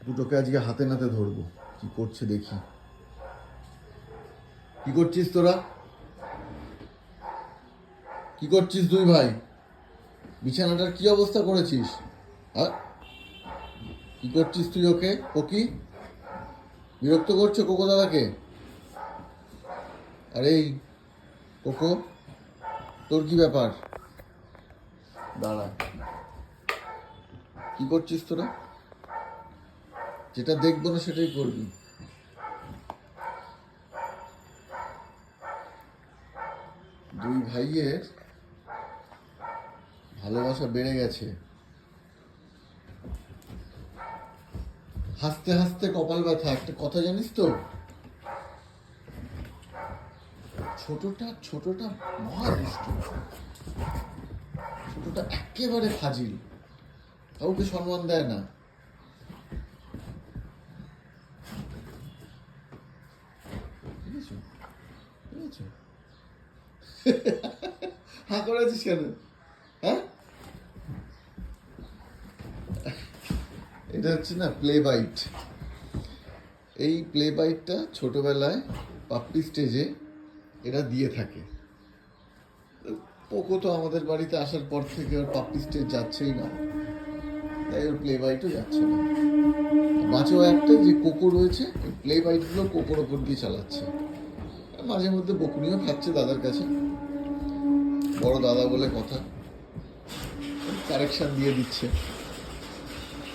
দুটোকে আজকে হাতে নাতে ধরবো, কি করছে দেখি। কি করছিস তোরা? কি করছিস দুই ভাই? বিছানাটার কি অবস্থা করেছিস? হ্যাঁ, কি করছিস তুই? ওকে কোকি বিরক্ত করছো কোকো দাদাকে? আরে এই কোকো, তোর কি ব্যাপার? দাঁড়া, কি করছিস তোরা? যেটা দেখবো না সেটাই করবি। দুই ভাইয়ের ভালোবাসা বেড়ে গেছে। হাসতে হাসতে কপাল ব্যথা, একটা কথা জানিস তো? ছোটটা ছোটটা মহা দুষ্ট, ছোটটা একেবারে ফাজিল, কাউকে সম্মান দেয় না। বুঝেছো? বুঝেছো? হা করেছিস কেন? হ্যাঁ, এটা হচ্ছে না প্লে বাইট। এই প্লে বাইটটা ছোটবেলায় পাপ্পি স্টেজে এরা দিয়ে থাকে। পোকো তো আমাদের বাড়িতে আসার পর থেকে ওর পাপ্পি স্টেজ যাচ্ছেই না, তাই ওর প্লে বাইটও যাচ্ছে না। বাঁচো একটা যে কোকো রয়েছে, ওই প্লে বাইটগুলো কোকোর ওপর দিয়ে চালাচ্ছে। মাঝে মধ্যে বকুনিও খাচ্ছে দাদার কাছে, বড় দাদা বলে কথা, কারেকশন দিয়ে দিচ্ছে।